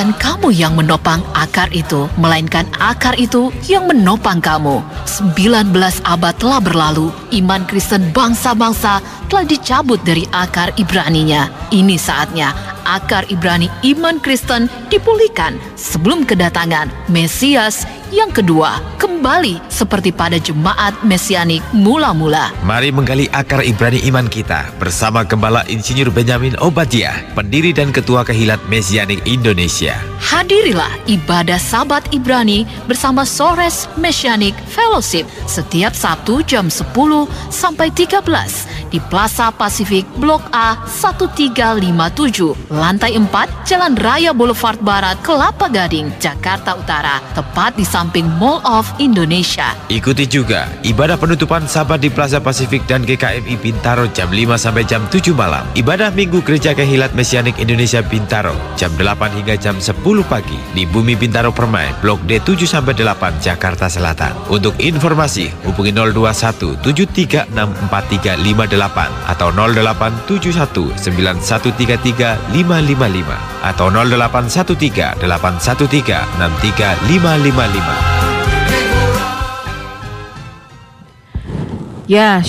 bukan kamu yang menopang akar itu, melainkan akar itu yang menopang kamu. 19 abad telah berlalu, iman Kristen bangsa-bangsa telah dicabut dari akar Ibraninya. Ini saatnya akar Ibrani iman Kristen dipulihkan sebelum kedatangan Mesias yang kedua kembali seperti pada jemaat Mesianik mula-mula. Mari menggali akar Ibrani iman kita bersama Gembala Insinyur Benyamin Obadiah, pendiri dan ketua Kehilat Mesianik Indonesia. Hadirilah ibadah Sabat Ibrani bersama Sores Mesianik Fellowship setiap Sabtu jam 10 sampai 13 di Plaza Pasifik Blok A 1357, lantai 4, Jalan Raya Boulevard Barat, Kelapa Gading, Jakarta Utara, tepat di samping Mall of Indonesia. Ikuti juga ibadah penutupan Sabat di Plaza Pasifik dan GKMI Bintaro jam 5 sampai jam 7 malam. Ibadah Minggu Gereja Kehilat Mesianik Indonesia Bintaro jam 8 hingga jam 10 pagi di Bumi Bintaro Permai, Blok D 7 sampai 8, Jakarta Selatan. Untuk informasi hubungi 021 736 4358 atau 0871 9133 555 atau 0813 813 63555. Ya,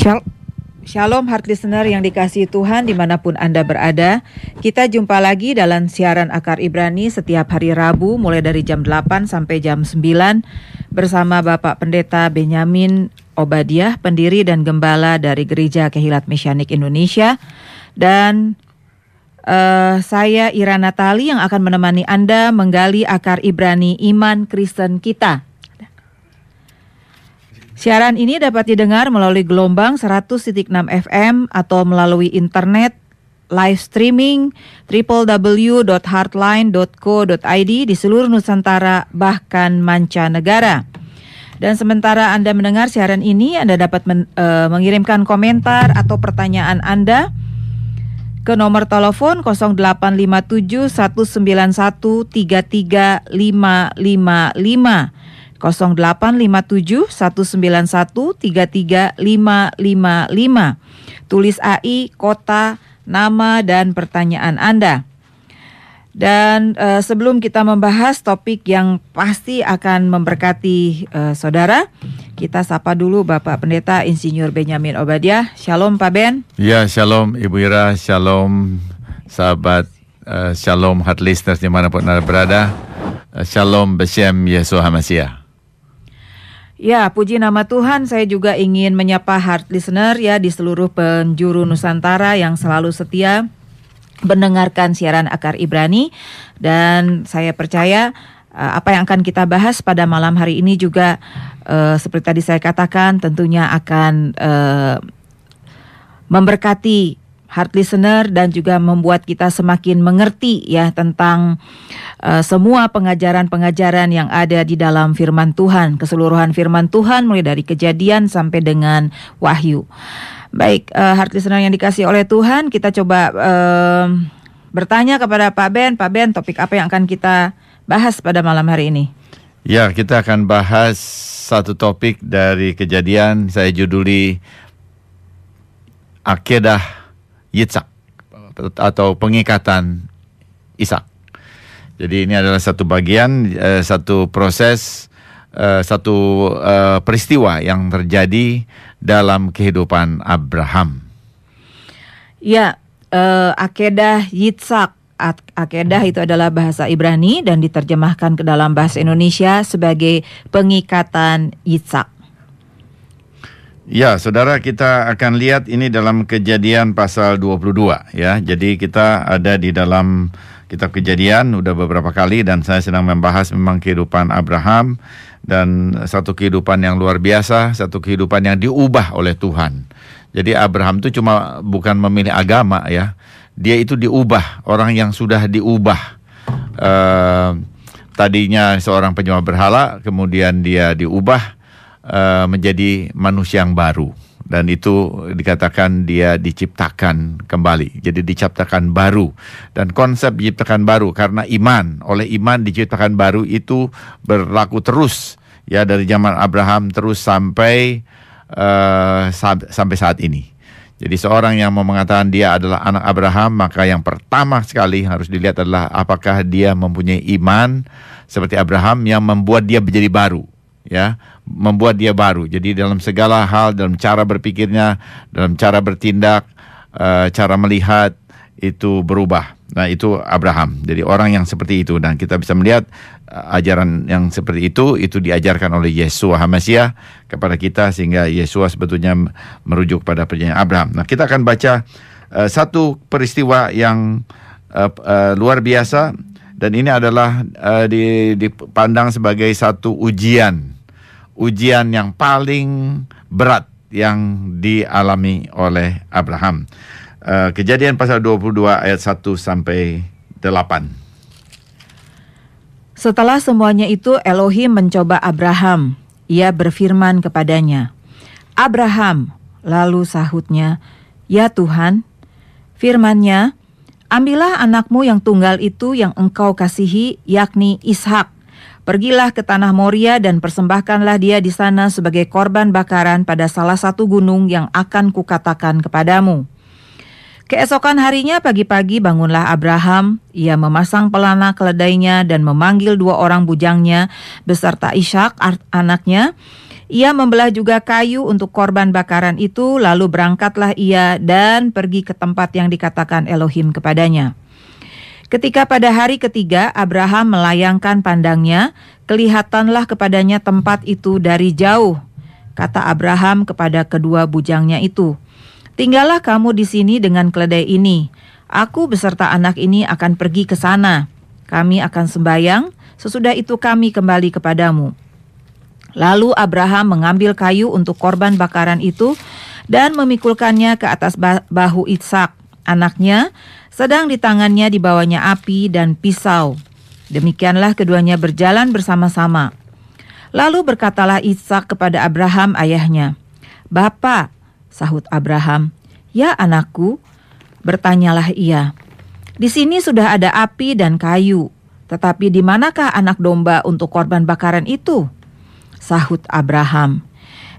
Shalom Heart Listener yang dikasihi Tuhan dimanapun Anda berada. Kita jumpa lagi dalam siaran Akar Ibrani setiap hari Rabu mulai dari jam 8 sampai jam 9 bersama Bapak Pendeta Benyamin Obadiah, pendiri dan gembala dari Gereja Kehilat Mesianik Indonesia. Dan saya Ira Natali yang akan menemani Anda menggali akar Ibrani iman Kristen kita. Siaran ini dapat didengar melalui gelombang 100.6 FM atau melalui internet, live streaming www.heartline.co.id di seluruh Nusantara bahkan mancanegara. Dan sementara Anda mendengar siaran ini, Anda dapat mengirimkan komentar atau pertanyaan Anda ke nomor telepon 0857 191 33 555, 0857 191 33 555. Tulis AI, kota, nama, dan pertanyaan Anda. Dan sebelum kita membahas topik yang pasti akan memberkati saudara, kita sapa dulu Bapak Pendeta Insinyur Benyamin Obadiah. Shalom Pak Ben. Ya, shalom Ibu Ira, shalom sahabat, shalom heart listeners dimanapun Anda berada. Shalom Beshem Yeshua HaMashiach. Ya, puji nama Tuhan, saya juga ingin menyapa heart listener ya di seluruh penjuru Nusantara yang selalu setia mendengarkan siaran Akar Ibrani. Dan saya percaya apa yang akan kita bahas pada malam hari ini juga seperti tadi saya katakan tentunya akan memberkati heart listener dan juga membuat kita semakin mengerti ya tentang semua pengajaran-pengajaran yang ada di dalam firman Tuhan, keseluruhan firman Tuhan mulai dari Kejadian sampai dengan Wahyu. Baik, heart listener yang dikasih oleh Tuhan, kita coba bertanya kepada Pak Ben. Pak Ben, topik apa yang akan kita bahas pada malam hari ini? Ya, kita akan bahas satu topik dari Kejadian. Saya juduli Akedah Yitzhak atau pengikatan Ishak. Jadi ini adalah satu bagian, satu proses, satu peristiwa yang terjadi dalam kehidupan Abraham. Ya, Akedah Yitzhak. Akedah itu adalah bahasa Ibrani dan diterjemahkan ke dalam bahasa Indonesia sebagai pengikatan Yitzhak. Ya, saudara, kita akan lihat ini dalam Kejadian pasal 22 ya. Jadi kita ada di dalam kitab Kejadian udah beberapa kali dan saya sedang membahas memang kehidupan Abraham dan satu kehidupan yang luar biasa, satu kehidupan yang diubah oleh Tuhan. Jadi Abraham itu bukan memilih agama ya. Dia itu diubah, orang yang sudah diubah. Tadinya seorang penyembah berhala, kemudian dia diubah menjadi manusia yang baru, dan itu dikatakan dia diciptakan kembali. Jadi diciptakan baru, dan konsep diciptakan baru karena iman, oleh iman diciptakan baru itu berlaku terus ya dari zaman Abraham terus sampai saat ini. Jadi seorang yang mau mengatakan dia adalah anak Abraham, maka yang pertama sekali harus dilihat adalah apakah dia mempunyai iman seperti Abraham yang membuat dia menjadi baru, ya, membuat dia baru. Jadi dalam segala hal, dalam cara berpikirnya, dalam cara bertindak, cara melihat itu berubah. Nah, itu Abraham. Jadi orang yang seperti itu, dan kita bisa melihat ajaran yang seperti itu diajarkan oleh Yeshua HaMasiah kepada kita, sehingga Yeshua sebetulnya merujuk pada perjanjian Abraham. Nah, kita akan baca satu peristiwa yang luar biasa, dan ini adalah dipandang sebagai satu ujian yang paling berat yang dialami oleh Abraham. Kejadian pasal 22 ayat 1 sampai 8. Setelah semuanya itu Elohim mencoba Abraham. Ia berfirman kepadanya, "Abraham." Lalu sahutnya, "Ya Tuhan." Firman-Nya, "Ambillah anakmu yang tunggal itu yang engkau kasihi, yakni Ishak. Pergilah ke tanah Moria dan persembahkanlah dia di sana sebagai korban bakaran pada salah satu gunung yang akan kukatakan kepadamu." Keesokan harinya pagi-pagi bangunlah Abraham, ia memasang pelana keledainya dan memanggil 2 orang bujangnya beserta Ishak anaknya. Ia membelah juga kayu untuk korban bakaran itu, lalu berangkatlah ia dan pergi ke tempat yang dikatakan Elohim kepadanya. Ketika pada hari ketiga Abraham melayangkan pandangnya, kelihatanlah kepadanya tempat itu dari jauh. Kata Abraham kepada kedua bujangnya itu, "Tinggallah kamu di sini dengan keledai ini. Aku beserta anak ini akan pergi ke sana. Kami akan sembahyang, sesudah itu kami kembali kepadamu." Lalu Abraham mengambil kayu untuk korban bakaran itu dan memikulkannya ke atas bahu Ishak, anaknya, sedang di tangannya dibawanya api dan pisau. Demikianlah keduanya berjalan bersama-sama. Lalu berkatalah Ishak kepada Abraham ayahnya, "Bapa." Sahut Abraham, "Ya anakku." Bertanyalah ia, "Di sini sudah ada api dan kayu, tetapi di manakah anak domba untuk korban bakaran itu?" Sahut Abraham,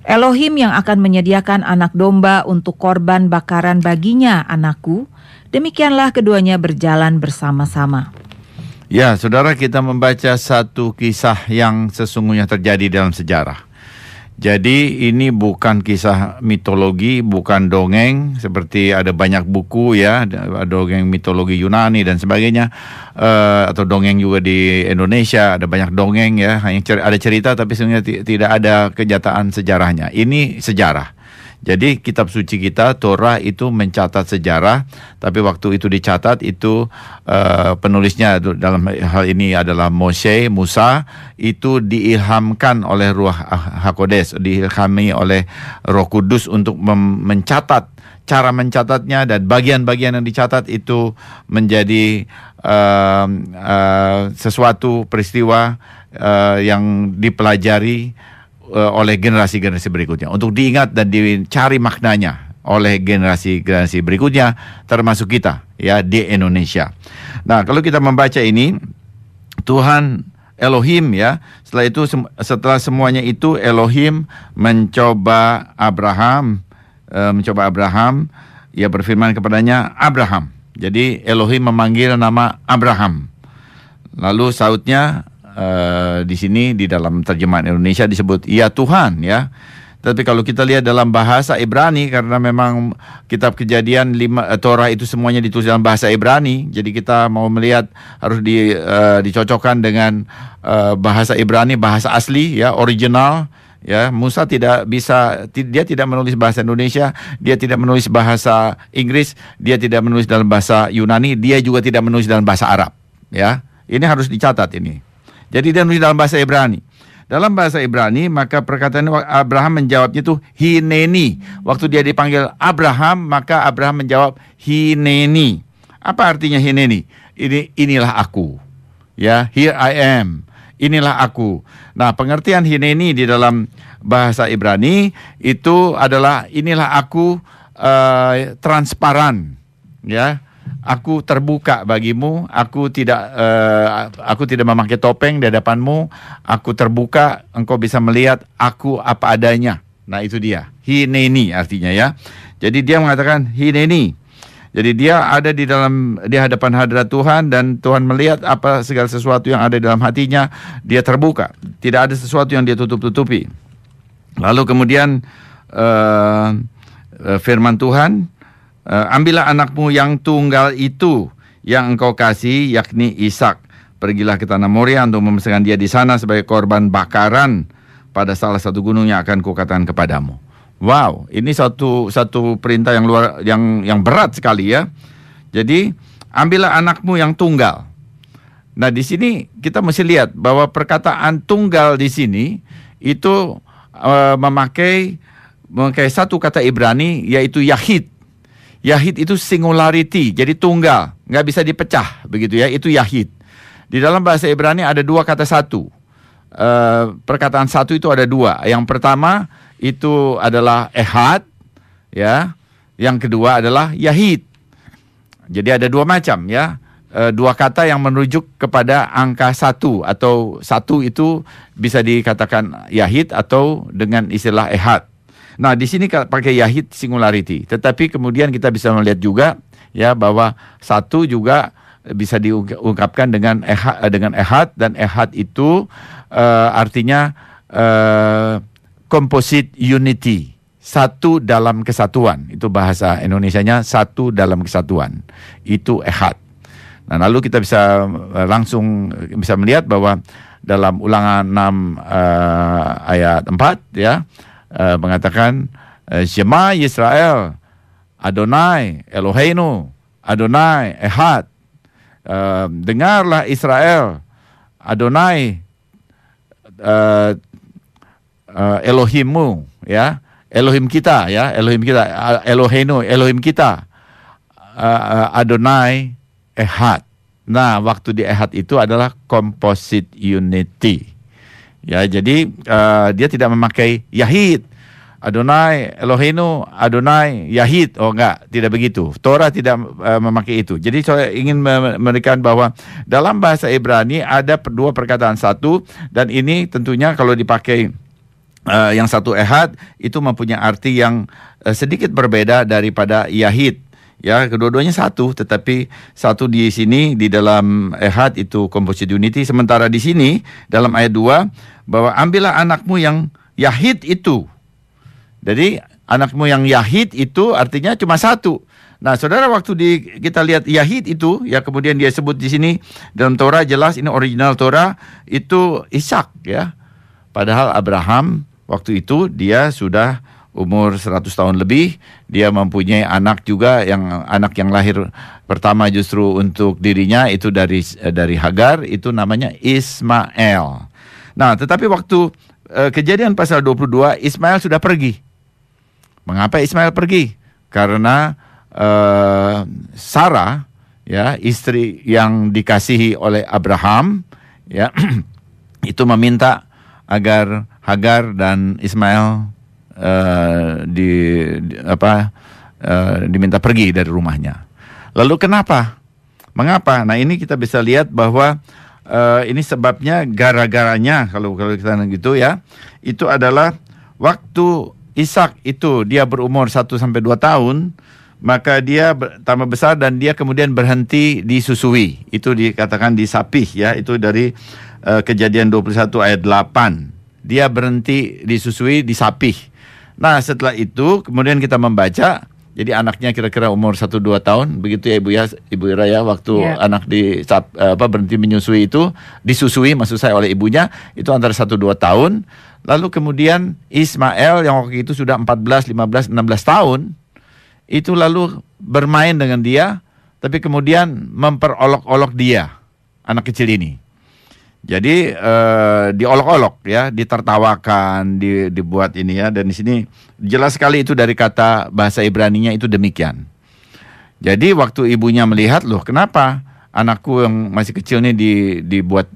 "Elohim yang akan menyediakan anak domba untuk korban bakaran baginya, anakku." Demikianlah keduanya berjalan bersama-sama. Ya, saudara, kita membaca satu kisah yang sesungguhnya terjadi dalam sejarah. Jadi ini bukan kisah mitologi, bukan dongeng seperti ada banyak buku ya, dongeng mitologi Yunani dan sebagainya, atau dongeng juga di Indonesia ada banyak dongeng ya, hanya ada cerita tapi sebenarnya tidak ada kenyataan sejarahnya. Ini sejarah. Jadi kitab suci kita, Torah itu mencatat sejarah, tapi waktu itu dicatat itu penulisnya dalam hal ini adalah Musa, itu diilhamkan oleh Ruach HaKodes, diilhami oleh Roh Kudus untuk mencatat. Cara mencatatnya dan bagian-bagian yang dicatat itu menjadi sesuatu peristiwa yang dipelajari oleh generasi-generasi berikutnya, untuk diingat dan dicari maknanya oleh generasi-generasi berikutnya, termasuk kita ya di Indonesia. Nah, kalau kita membaca ini, Tuhan Elohim ya, setelah semuanya itu Elohim mencoba Abraham, ia berfirman kepadanya, "Abraham." Jadi Elohim memanggil nama Abraham. Lalu sautnya, di sini di dalam terjemahan Indonesia disebut "Ya Tuhan" ya. Tapi kalau kita lihat dalam bahasa Ibrani, karena memang kitab Kejadian 5 Torah itu semuanya ditulis dalam bahasa Ibrani, jadi kita mau melihat harus dicocokkan dengan bahasa Ibrani, bahasa asli ya, original ya. Musa tidak menulis bahasa Indonesia, dia tidak menulis bahasa Inggris, dia tidak menulis dalam bahasa Yunani, dia juga tidak menulis dalam bahasa Arab ya. Ini harus dicatat ini. Jadi dia menulis dalam bahasa Ibrani. Dalam bahasa Ibrani, maka perkataan Abraham menjawabnya itu Hineni. Waktu dia dipanggil Abraham, maka Abraham menjawab Hineni. Apa artinya Hineni? Inilah aku. Ya, here I am. Inilah aku. Nah, pengertian Hineni di dalam bahasa Ibrani itu adalah inilah aku, transparan. Ya. Aku terbuka bagimu, aku tidak memakai topeng di hadapanmu, aku terbuka, engkau bisa melihat aku apa adanya. Nah, itu dia, Hineni artinya ya. Jadi dia mengatakan hineni. Jadi dia ada di hadapan hadirat Tuhan, dan Tuhan melihat apa segala sesuatu yang ada di dalam hatinya. Dia terbuka, tidak ada sesuatu yang dia tutup-tutupi. Lalu kemudian firman Tuhan, ambillah anakmu yang tunggal itu yang engkau kasih, yakni Ishak. Pergilah ke tanah Moria untuk memersembahkan dia di sana sebagai korban bakaran pada salah satu gunung yang akan kukatakan kepadamu. Wow, ini satu perintah yang berat sekali ya. Jadi, ambillah anakmu yang tunggal. Nah, di sini kita mesti lihat bahwa perkataan tunggal di sini itu memakai satu kata Ibrani, yaitu yahid. Yahid itu singularity, jadi tunggal, nggak bisa dipecah, begitu ya. Itu yahid. Di dalam bahasa Ibrani ada dua kata satu. Perkataan satu itu ada dua. Yang pertama itu adalah ehad, ya. Yang kedua adalah yahid. Jadi ada dua macam, ya. Dua kata yang merujuk kepada angka satu, atau satu itu bisa dikatakan yahid atau dengan istilah ehad. Nah, di sini pakai yahid singularity. Tetapi kemudian kita bisa melihat juga, ya, bahwa satu juga bisa diungkapkan dengan ehad, dan ehad itu artinya composite unity, satu dalam kesatuan. Itu bahasa Indonesianya, satu dalam kesatuan. Itu ehad. Nah, lalu kita bisa langsung bisa melihat bahwa dalam Ulangan 6 ayat 4, ya, mengatakan Shema Yisrael, Adonai Eloheinu, Adonai Ehad. Dengarlah Israel, Adonai Elohimmu, ya, Elohim kita, ya, Elohim kita, Eloheinu, Elohim kita, Adonai Ehad. Nah, waktu di Ehad itu adalah composite unity, ya. Jadi dia tidak memakai yahid, Adonai Eloheinu, Adonai Yahid. Oh enggak, tidak begitu. Torah tidak memakai itu. Jadi saya ingin memberikan bahwa dalam bahasa Ibrani ada dua perkataan satu, dan ini tentunya kalau dipakai yang satu ehad itu mempunyai arti yang sedikit berbeda daripada Yahid. Ya, kedua-duanya satu, tetapi satu di sini di dalam ehad itu composite unity, sementara di sini dalam ayat 2 bahwa ambillah anakmu yang Yahid itu. Jadi anakmu yang yahid itu artinya cuma satu. Nah, saudara, waktu kita lihat yahid itu, ya, kemudian dia sebut di sini dalam Torah jelas ini original Torah itu Ishak, ya. Padahal Abraham waktu itu dia sudah umur 100 tahun lebih, dia mempunyai anak juga, anak yang lahir pertama justru untuk dirinya itu dari Hagar, itu namanya Ismail. Nah, tetapi waktu Kejadian pasal 22, Ismail sudah pergi. Mengapa Ismail pergi? Karena Sarah, ya, istri yang dikasihi oleh Abraham, ya, itu meminta agar Hagar dan Ismail diminta pergi dari rumahnya. Lalu kenapa? Mengapa? Nah, ini kita bisa lihat bahwa ini sebabnya, gara-garanya kalau kita gitu, ya, itu adalah waktu Ishak itu dia berumur 1-2 tahun, maka dia tambah besar dan dia kemudian berhenti disusui. Itu dikatakan disapih, ya, itu dari Kejadian 21 ayat 8. Dia berhenti disusui, disapih. Nah, setelah itu kemudian kita membaca, jadi anaknya kira-kira umur 1-2 tahun, begitu ya Ibu Ira, ya, waktu anak berhenti menyusui itu, disusui maksud saya oleh ibunya, itu antara 1-2 tahun. Lalu kemudian Ismail yang waktu itu sudah 14, 15, 16 tahun, itu lalu bermain dengan dia, tapi kemudian memperolok-olok dia, anak kecil ini. Jadi diolok-olok, ya, ditertawakan, dibuat ini, ya, dan di sini jelas sekali itu dari kata bahasa Ibraninya itu demikian. Jadi waktu ibunya melihat, loh, kenapa anakku yang masih kecil ini dibuat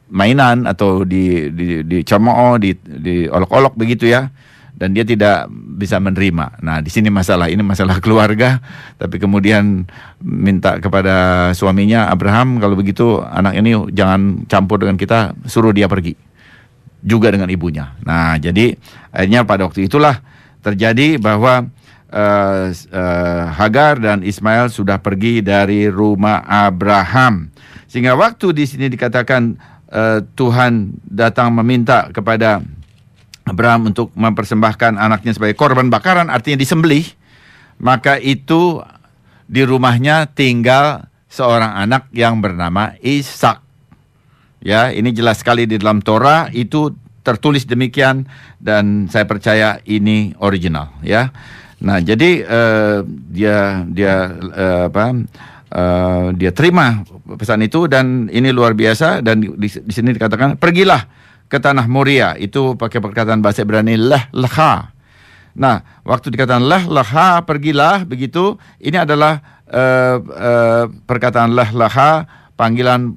mainan atau dicemooh, diolok-olok begitu, ya, dan dia tidak bisa menerima. Nah, di sini ini masalah keluarga, tapi kemudian minta kepada suaminya Abraham, kalau begitu anak ini jangan campur dengan kita, suruh dia pergi juga dengan ibunya. Nah, jadi akhirnya pada waktu itulah terjadi bahwa Hagar dan Ismail sudah pergi dari rumah Abraham. Sehingga waktu di sini dikatakan Tuhan datang meminta kepada Abraham untuk mempersembahkan anaknya sebagai korban bakaran, artinya disembelih, maka itu di rumahnya tinggal seorang anak yang bernama Ishak. Ya, ini jelas sekali di dalam Torah itu tertulis demikian, dan saya percaya ini original, ya. Nah, jadi dia terima pesan itu, dan ini luar biasa. Dan di sini dikatakan pergilah ke tanah Moria, itu pakai perkataan bahasa Ibrani leh lecha. Nah, waktu dikatakan leh lecha, pergilah, begitu, ini adalah perkataan leh lecha, panggilan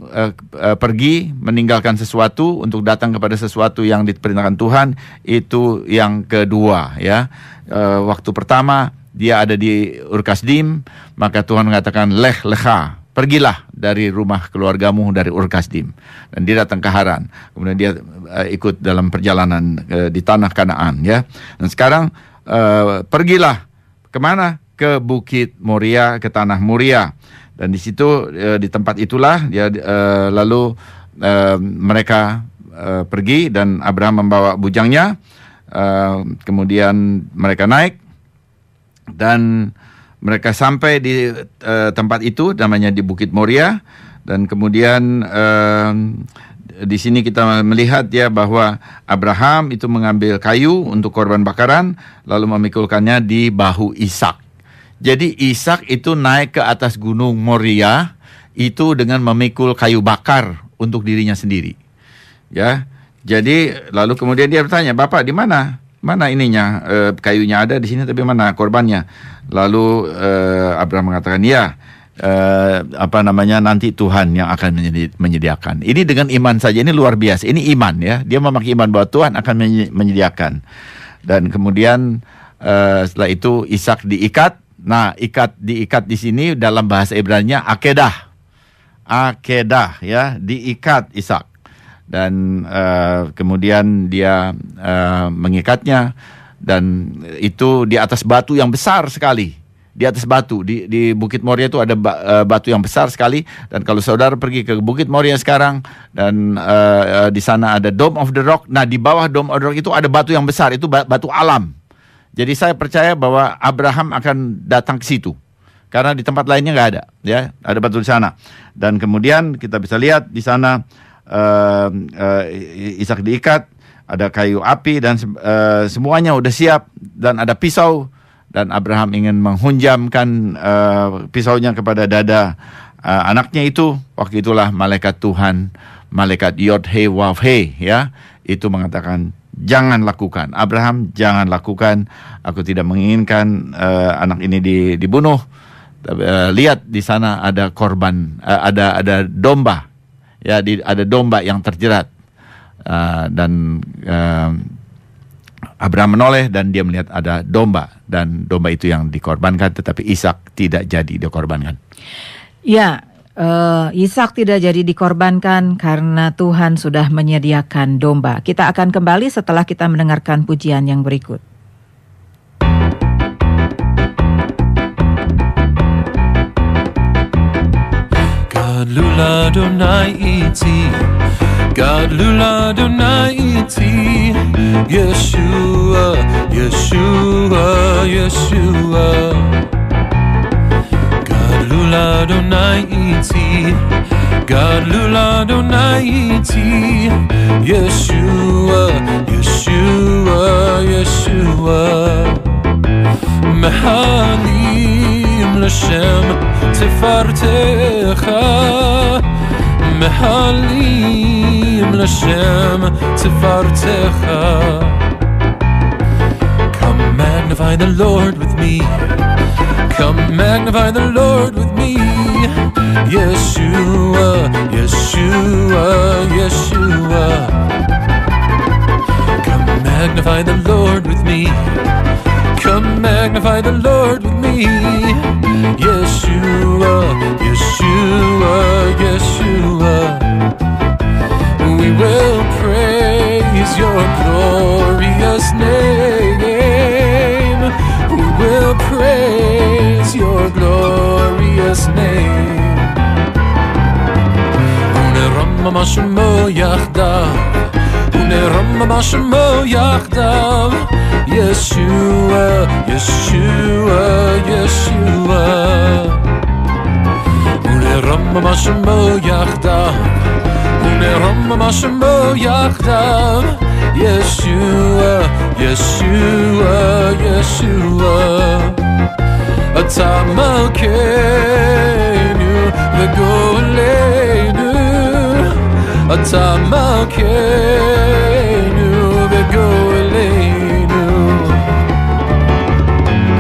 pergi, meninggalkan sesuatu untuk datang kepada sesuatu yang diperintahkan Tuhan. Itu yang kedua, ya. Waktu pertama dia ada di Ur Kasdim, maka Tuhan mengatakan leh lecha, pergilah dari rumah keluargamu, dari Ur Kasdim. Dan dia datang ke Haran. Kemudian dia ikut dalam perjalanan di tanah Kanaan, ya. Dan sekarang pergilah kemana? Ke Bukit Moria, ke tanah Moria. Dan di situ, di tempat itulah dia lalu mereka pergi, dan Abraham membawa bujangnya. Kemudian mereka naik, dan mereka sampai di tempat itu, namanya di Bukit Moria. Dan kemudian di sini kita melihat, ya, bahwa Abraham itu mengambil kayu untuk korban bakaran, lalu memikulkannya di bahu Ishak. Jadi Ishak itu naik ke atas gunung Moria itu dengan memikul kayu bakar untuk dirinya sendiri. Ya. Jadi lalu kemudian dia bertanya, "Bapak, di mana? Mana ininya? Kayunya ada di sini, tapi mana korbannya?" Lalu Abraham mengatakan, "Ya, nanti Tuhan yang akan menyediakan." Ini dengan iman saja, ini luar biasa. Ini iman, ya. Dia memakai iman bahwa Tuhan akan menyediakan. Dan kemudian setelah itu Ishak diikat. Nah, diikat di sini dalam bahasa Ibrani-nya akedah. Akedah, ya, diikat Ishak. Dan kemudian dia mengikatnya, dan itu di atas batu yang besar sekali. Di atas batu di Bukit Moria itu ada batu yang besar sekali. Dan kalau saudara pergi ke Bukit Moria sekarang, dan di sana ada Dome of the Rock. Nah, di bawah Dome of the Rock itu ada batu yang besar, itu batu alam. Jadi saya percaya bahwa Abraham akan datang ke situ, karena di tempat lainnya nggak ada, ya. Ada batu di sana. Dan kemudian kita bisa lihat di sana Ishak diikat, ada kayu api, dan semuanya udah siap, dan ada pisau. Dan Abraham ingin menghunjamkan pisaunya kepada dada anaknya itu. Waktu itulah malaikat Tuhan, malaikat Yod-He Wav-He, ya, itu mengatakan, "Jangan lakukan, Abraham, jangan lakukan. Aku tidak menginginkan anak ini dibunuh. Lihat di sana ada korban, ada domba, ya, ada domba yang terjerat." Dan Abraham menoleh, dan dia melihat ada domba, dan domba itu yang dikorbankan, tetapi Ishak tidak jadi dikorbankan. Ya. Ishak tidak jadi dikorbankan karena Tuhan sudah menyediakan domba. Kita akan kembali setelah kita mendengarkan pujian yang berikut. God lula Adonai iti, God lula Adonai iti, Yeshua, Yeshua, Yeshua. Lula Adonai iti, God lula Adonai iti, Yeshua, Yeshua, Yeshua. Mehalim l'Shem tefartecha, Mehalim l'Shem tefartecha. Come magnify the Lord with me, come magnify the Lord with me, Yeshua, Yeshua, Yeshua. Come magnify the Lord with me, come magnify the Lord with me, Yeshua, Yeshua, Yeshua. We will praise your glorious name, we will precious name. ונרומם שמו יחדיו, ונרומם שמו יחדיו, ישוע, ישוע, ישוע. ונרומם שמו יחדיו, ונרומם שמו יחדיו, ישוע, ישוע, ישוע. אתה מלכנו וגואלנו, אתה מלכנו וגואלנו.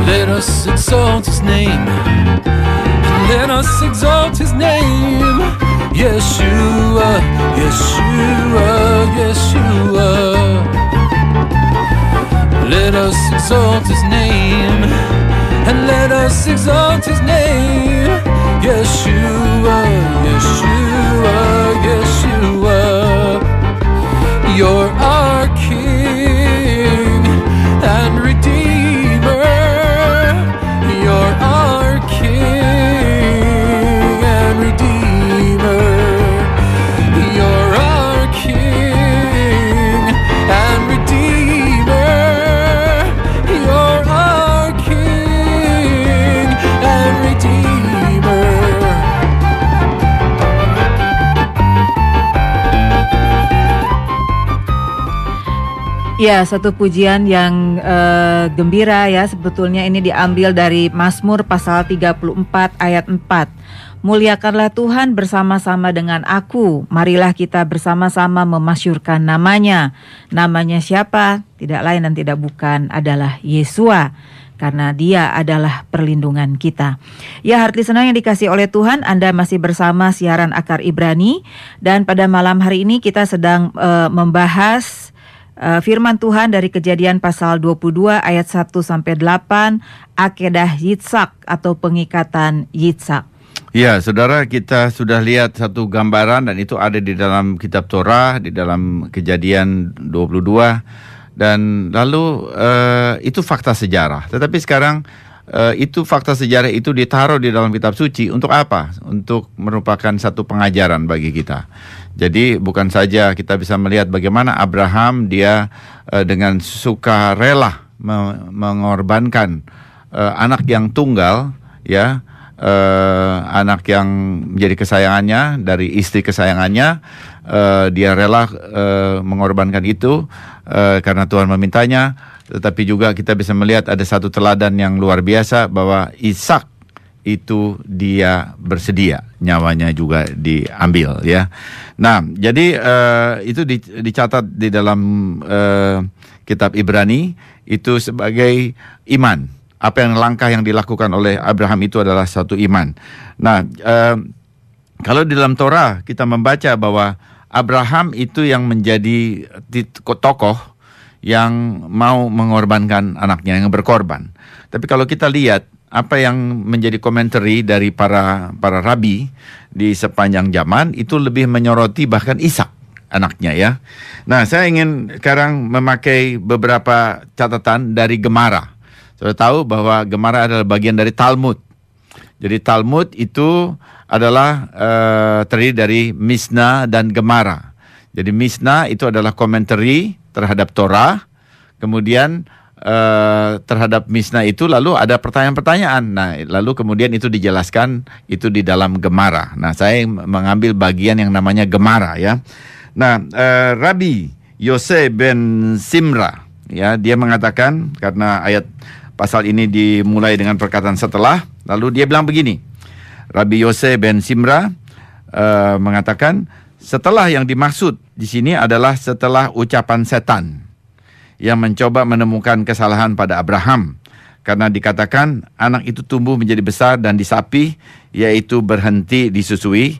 Let us exalt his name, let us exalt his name, Yeshua, Yeshua, Yeshua. Let us exalt his name, and let us exalt his name, Yeshua, Yeshua, Yeshua. You're our King and Redeemer, you're our King and Redeemer, you're our King and Redeemer, you're our King and Redeemer. Ya, satu pujian yang gembira ya, sebetulnya ini diambil dari Mazmur pasal 34 ayat 4. Muliakanlah Tuhan bersama-sama dengan aku, marilah kita bersama-sama memasyurkan namanya. Namanya siapa? Tidak lain dan tidak bukan adalah Yesua, karena dia adalah perlindungan kita. Ya, heart listener yang dikasih oleh Tuhan, Anda masih bersama siaran Akar Ibrani, dan pada malam hari ini kita sedang membahas firman Tuhan dari Kejadian pasal 22 ayat 1-8, Akedah Yitzhak atau pengikatan Yitzhak. Ya, saudara, kita sudah lihat satu gambaran dan itu ada di dalam kitab Torah, di dalam Kejadian 22, dan lalu itu fakta sejarah. Tetapi sekarang itu fakta sejarah itu ditaruh di dalam kitab suci untuk apa? Untuk merupakan satu pengajaran bagi kita. Jadi bukan saja kita bisa melihat bagaimana Abraham dia dengan sukarela mengorbankan anak yang tunggal, ya, anak yang menjadi kesayangannya dari istri kesayangannya, dia rela mengorbankan itu karena Tuhan memintanya. Tetapi juga kita bisa melihat ada satu teladan yang luar biasa bahwa Ishak itu dia bersedia, nyawanya juga diambil, ya. Nah, jadi itu dicatat di dalam kitab Ibrani itu sebagai iman. Apa yang langkah yang dilakukan oleh Abraham itu adalah satu iman. Nah, kalau di dalam Torah kita membaca bahwa Abraham itu yang menjadi tokoh yang mau mengorbankan anaknya, yang berkorban. Tapi kalau kita lihat apa yang menjadi komentari dari para rabi di sepanjang zaman itu lebih menyoroti bahkan Ishak anaknya, ya. Nah, saya ingin sekarang memakai beberapa catatan dari Gemara. Sudah tahu bahwa Gemara adalah bagian dari Talmud. Jadi Talmud itu adalah terdiri dari Mishnah dan Gemara. Jadi Mishnah itu adalah komentari terhadap Torah, kemudian terhadap Mishnah itu lalu ada pertanyaan-pertanyaan. Nah, lalu kemudian itu dijelaskan itu di dalam Gemara. Nah, saya mengambil bagian yang namanya Gemara, ya. Nah, Rabbi Yose ben Simra, ya, dia mengatakan karena ayat pasal ini dimulai dengan perkataan setelah, lalu dia bilang begini. Rabbi Yose ben Simra mengatakan setelah yang dimaksud di sini adalah setelah ucapan setan yang mencoba menemukan kesalahan pada Abraham. Karena dikatakan anak itu tumbuh menjadi besar dan disapi, yaitu berhenti disusui.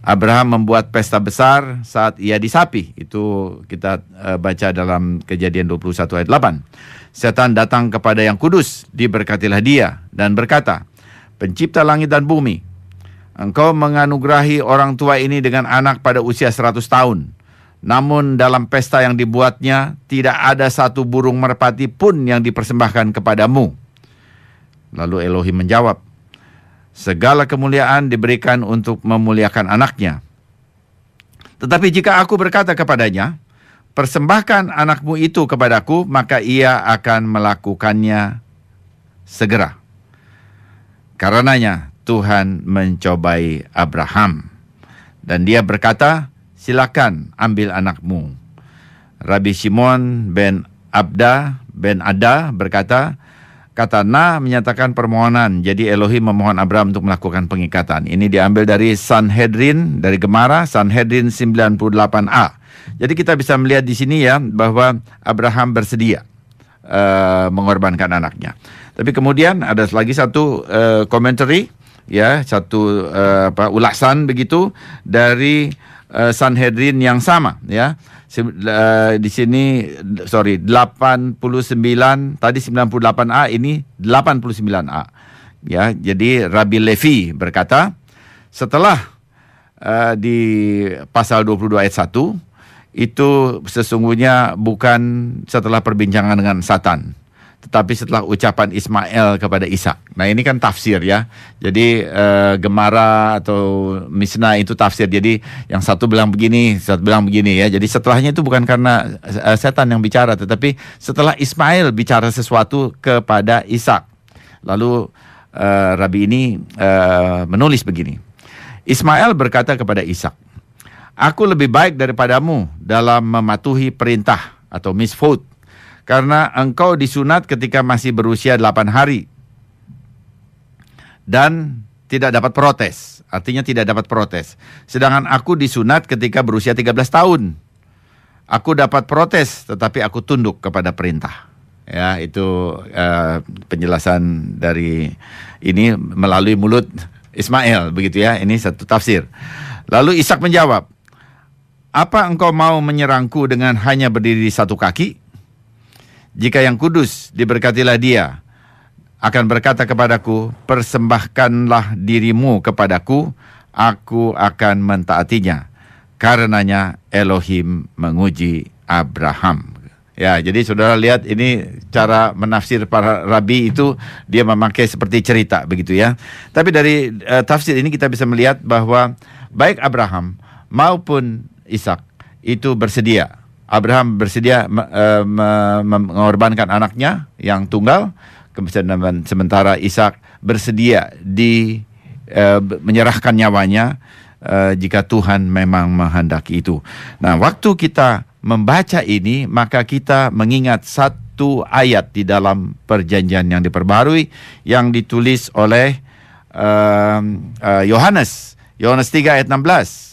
Abraham membuat pesta besar saat ia disapi. Itu kita baca dalam Kejadian 21 ayat 8. Setan datang kepada yang kudus, diberkatilah dia, dan berkata, Pencipta langit dan bumi, engkau menganugerahi orang tua ini dengan anak pada usia 100 tahun. Namun dalam pesta yang dibuatnya tidak ada satu burung merpati pun yang dipersembahkan kepadamu. Lalu Elohim menjawab, Segala kemuliaan diberikan untuk memuliakan anaknya. Tetapi jika aku berkata kepadanya, persembahkan anakmu itu kepadaku, maka ia akan melakukannya segera. Karenanya Tuhan mencobai Abraham. Dan dia berkata, silakan ambil anakmu. Rabbi Shimon ben Ada berkata, kata Na menyatakan permohonan. Jadi Elohim memohon Abraham untuk melakukan pengikatan. Ini diambil dari Sanhedrin, dari Gemara, Sanhedrin 98a. Jadi kita bisa melihat di sini ya, bahwa Abraham bersedia mengorbankan anaknya. Tapi kemudian ada lagi satu commentary, ya, satu ulasan begitu dari Sanhedrin yang sama, ya. Di sini 89, tadi 98a, ini 89a. Ya, jadi Rabbi Levi berkata, setelah di pasal 22 ayat 1 itu sesungguhnya bukan setelah perbincangan dengan Satan, tetapi setelah ucapan Ismail kepada Ishak. Nah, ini kan tafsir ya. Jadi Gemara atau Mishnah itu tafsir. Jadi yang satu bilang begini, satu bilang begini ya. Jadi setelahnya itu bukan karena setan yang bicara, tetapi setelah Ismail bicara sesuatu kepada Ishak. Lalu Rabi ini menulis begini. Ismail berkata kepada Ishak, aku lebih baik daripadamu dalam mematuhi perintah atau misfot, karena engkau disunat ketika masih berusia 8 hari dan tidak dapat protes. Artinya tidak dapat protes. Sedangkan aku disunat ketika berusia 13 tahun. Aku dapat protes, tetapi aku tunduk kepada perintah. Ya, itu penjelasan dari ini melalui mulut Ismail, begitu ya. Ini satu tafsir. Lalu Ishak menjawab, apa engkau mau menyerangku dengan hanya berdiri di satu kaki? Jika yang kudus diberkatilah dia akan berkata kepadaku, persembahkanlah dirimu kepadaku, aku akan mentaatinya. Karenanya Elohim menguji Abraham. Ya, jadi saudara lihat ini cara menafsir para rabi itu, dia memakai seperti cerita begitu ya. Tapi dari tafsir ini kita bisa melihat bahwa baik Abraham maupun Ishak itu bersedia. Abraham bersedia mengorbankan anaknya yang tunggal, sementara Ishak bersedia menyerahkan nyawanya jika Tuhan memang menghendaki itu. Nah, waktu kita membaca ini, maka kita mengingat satu ayat di dalam perjanjian yang diperbarui yang ditulis oleh Yohanes 3 ayat 16.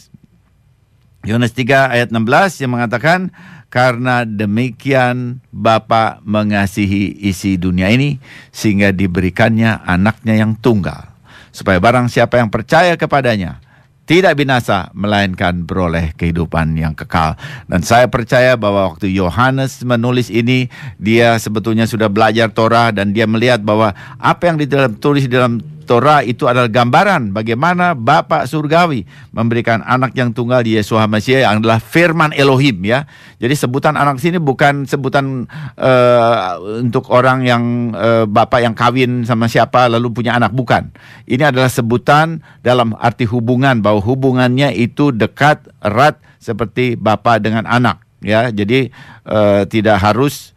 Yohanes 3 ayat 16 yang mengatakan, karena demikian Bapa mengasihi isi dunia ini sehingga diberikannya anaknya yang tunggal, supaya barang siapa yang percaya kepadanya tidak binasa, melainkan beroleh kehidupan yang kekal. Dan saya percaya bahwa waktu Yohanes menulis ini, dia sebetulnya sudah belajar Torah dan dia melihat bahwa apa yang ditulis di dalam Torah itu adalah gambaran bagaimana Bapa surgawi memberikan anak yang tunggal di Yeshua Mesya yang adalah firman Elohim ya. Jadi sebutan anak sini bukan sebutan untuk orang yang bapak yang kawin sama siapa lalu punya anak, bukan. Ini adalah sebutan dalam arti hubungan, bahwa hubungannya itu dekat, erat seperti bapa dengan anak ya. Jadi tidak harus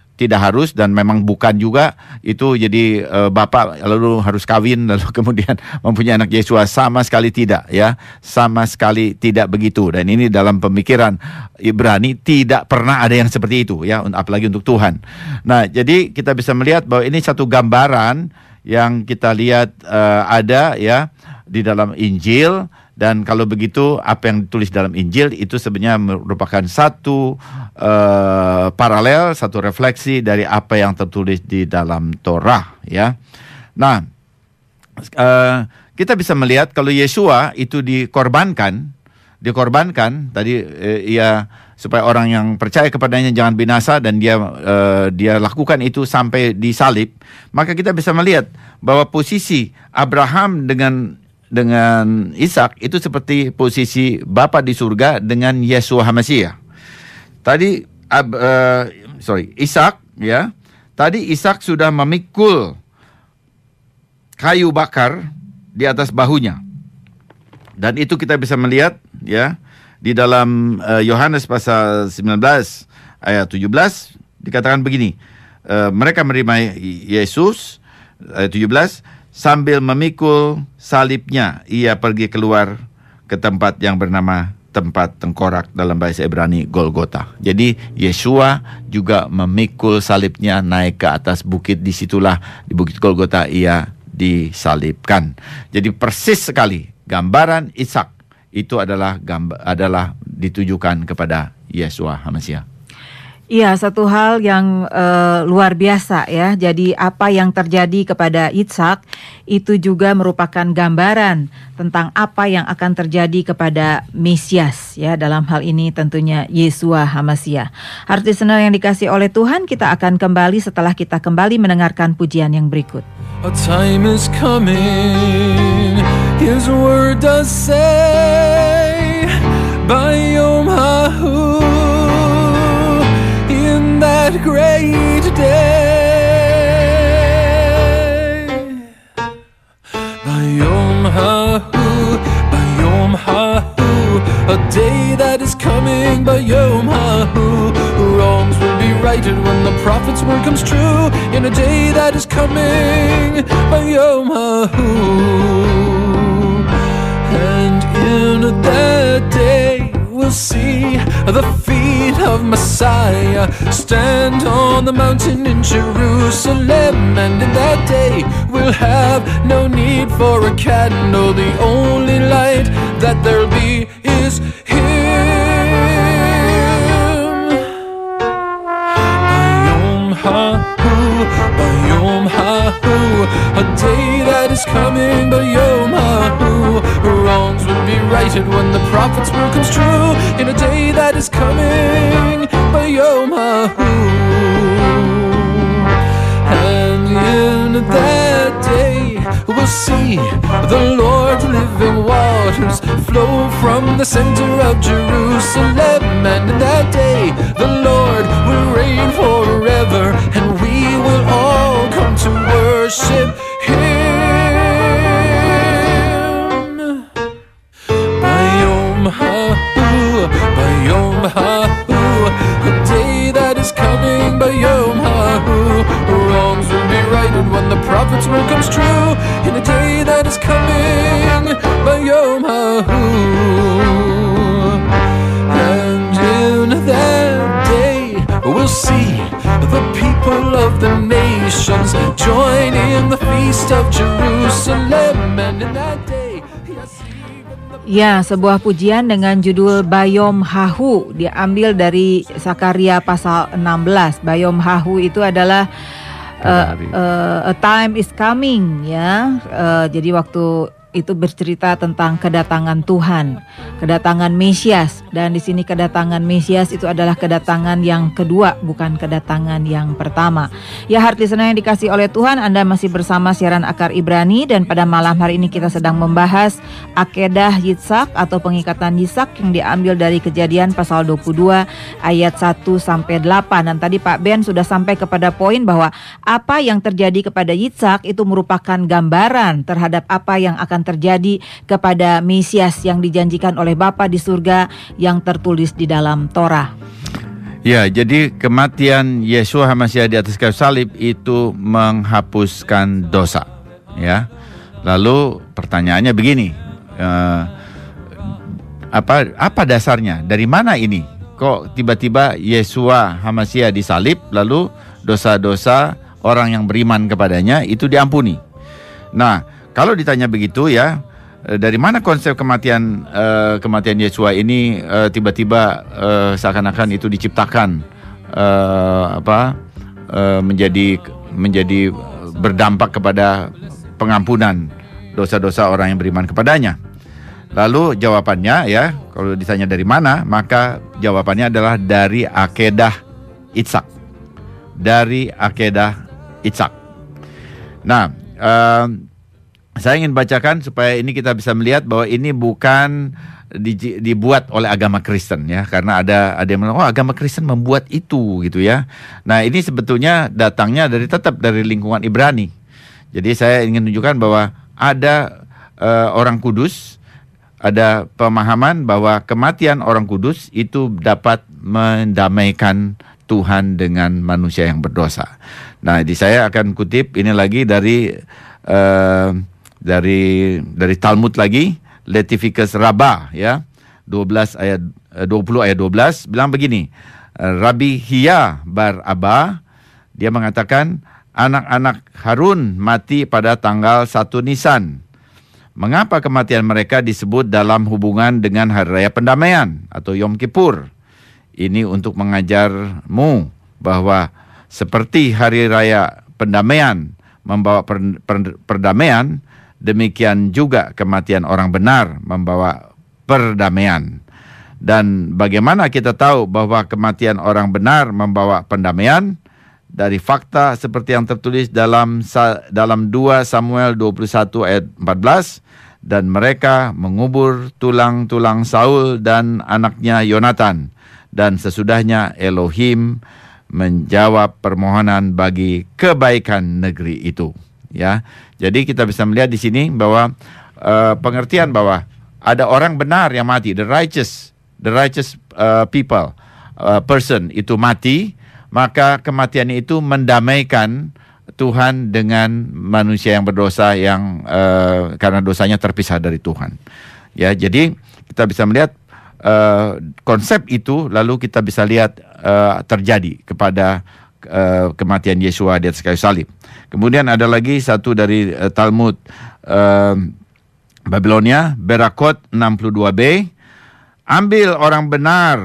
dan memang bukan juga itu jadi bapak lalu harus kawin lalu kemudian mempunyai anak Yesua, sama sekali tidak ya, sama sekali tidak begitu. Dan ini dalam pemikiran Ibrani tidak pernah ada yang seperti itu ya, apalagi untuk Tuhan. Nah, jadi kita bisa melihat bahwa ini satu gambaran yang kita lihat ada ya di dalam Injil. Dan kalau begitu, apa yang ditulis dalam Injil itu sebenarnya merupakan satu paralel, satu refleksi dari apa yang tertulis di dalam Torah ya. Nah, kita bisa melihat kalau Yeshua itu dikorbankan tadi ia supaya orang yang percaya kepadanya jangan binasa, dan dia lakukan itu sampai disalib. Maka kita bisa melihat bahwa posisi Abraham dengan Ishak itu seperti posisi Bapa di surga dengan Yeshua HaMashiach. Tadi Ishak ya. Tadi Ishak sudah memikul kayu bakar di atas bahunya. Dan itu kita bisa melihat ya di dalam Yohanes pasal 19 ayat 17 dikatakan begini. Mereka menerima Yesus ayat 17, sambil memikul salibnya ia pergi keluar ke tempat yang bernama tempat tengkorak, dalam bahasa Ibrani Golgota. Jadi Yeshua juga memikul salibnya naik ke atas bukit, disitulah di bukit Golgota ia disalibkan. Jadi persis sekali gambaran Ishak itu adalah ditujukan kepada Yeshua HaMashiach. Iya, satu hal yang luar biasa ya. Jadi apa yang terjadi kepada Ishak itu juga merupakan gambaran tentang apa yang akan terjadi kepada Mesias ya. Dalam hal ini tentunya Yeshua HaMashiach. Arti listener yang dikasih oleh Tuhan, kita akan kembali setelah kita kembali mendengarkan pujian yang berikut. A time is coming, His word does say, Bayom Hahu, in that great day. Bayom Hahu, Bayom Hahu, a day that is coming, Bayom Hahu. Wrongs will be righted when the prophet's word comes true, in a day that is coming, Bayom Hahu. And in that day we'll see the feet of Messiah stand on the mountain in Jerusalem. And in that day we'll have no need for a candle. The only light that there'll be is Him. Bayom Hahu, Bayom Hahu, a day that is coming, Bayom Hahu. Wrongs will be righted when the prophet's word comes true, in a day that is coming, Bayom Hahu. And in that day we'll see the Lord living waters flow from the center of Jerusalem. And in that day the Lord will reign forever, and we will all come to worship Him. Bayom Hahu, Bayom Hahu, a day that is coming, Bayom Hahu. Wrongs will be righted when the prophet's word comes true, in a day that is coming, Bayom Hahu. And in that day we'll see the people of the nations join in the feast of Jerusalem. And in that day, Ya, sebuah pujian dengan judul Bayom Hahu diambil dari Sakaria pasal 16. Bayom Hahu itu adalah a time is coming ya. Jadi waktu itu bercerita tentang kedatangan Tuhan, kedatangan Mesias, dan di sini kedatangan Mesias itu adalah kedatangan yang kedua, bukan kedatangan yang pertama. Ya, heart listener yang dikasih oleh Tuhan, Anda masih bersama siaran Akar Ibrani, dan pada malam hari ini kita sedang membahas akedah Yitzhak atau pengikatan Yitzhak yang diambil dari Kejadian pasal 22 ayat 1 sampai 8. Dan tadi Pak Ben sudah sampai kepada poin bahwa apa yang terjadi kepada Yitzhak itu merupakan gambaran terhadap apa yang akan terjadi kepada Mesias yang dijanjikan oleh Bapa di surga yang tertulis di dalam Torah. Ya, jadi kematian Yeshua HaMashiach di atas kayu salib itu menghapuskan dosa. Ya, lalu pertanyaannya begini, apa dasarnya? Dari mana ini? Kok tiba-tiba Yeshua HaMashiach disalib, lalu dosa-dosa orang yang beriman kepadanya itu diampuni? Nah, kalau ditanya begitu ya, dari mana konsep kematian Yeshua ini tiba-tiba seakan-akan itu diciptakan menjadi berdampak kepada pengampunan dosa-dosa orang yang beriman kepadanya? Lalu jawabannya ya, kalau ditanya dari mana, maka jawabannya adalah dari akedah Ishak. Dari akedah Ishak. Nah, saya ingin bacakan supaya ini kita bisa melihat bahwa ini bukan dibuat oleh agama Kristen ya, karena ada yang bilang agama Kristen membuat itu gitu ya. Nah, ini sebetulnya datangnya tetap dari lingkungan Ibrani. Jadi saya ingin menunjukkan bahwa ada orang kudus, ada pemahaman bahwa kematian orang kudus itu dapat mendamaikan Tuhan dengan manusia yang berdosa. Nah, saya akan kutip ini lagi dari Talmud lagi, Leviticus Rabbah ya, 20 ayat 12 bilang begini. Rabbi Hia bar Abba, dia mengatakan anak-anak Harun mati pada tanggal 1 Nisan. Mengapa kematian mereka disebut dalam hubungan dengan Hari Raya Pendamaian atau Yom Kippur? Ini untuk mengajarmu bahwa seperti Hari Raya Pendamaian membawa perdamaian, demikian juga kematian orang benar membawa perdamaian. Dan bagaimana kita tahu bahwa kematian orang benar membawa pendamaian? Dari fakta seperti yang tertulis dalam 2 Samuel 21 ayat 14, dan mereka mengubur tulang-tulang Saul dan anaknya Yonatan, dan sesudahnya Elohim menjawab permohonan bagi kebaikan negeri itu. Ya, jadi kita bisa melihat di sini bahwa pengertian bahwa ada orang benar yang mati, the righteous person itu mati, maka kematiannya itu mendamaikan Tuhan dengan manusia yang berdosa yang karena dosanya terpisah dari Tuhan. Ya, jadi kita bisa melihat konsep itu, lalu kita bisa lihat terjadi kepada kematian Yesua di atas kayu salib. Kemudian ada lagi satu dari Talmud Babilonia, Berakot 62b, ambil orang benar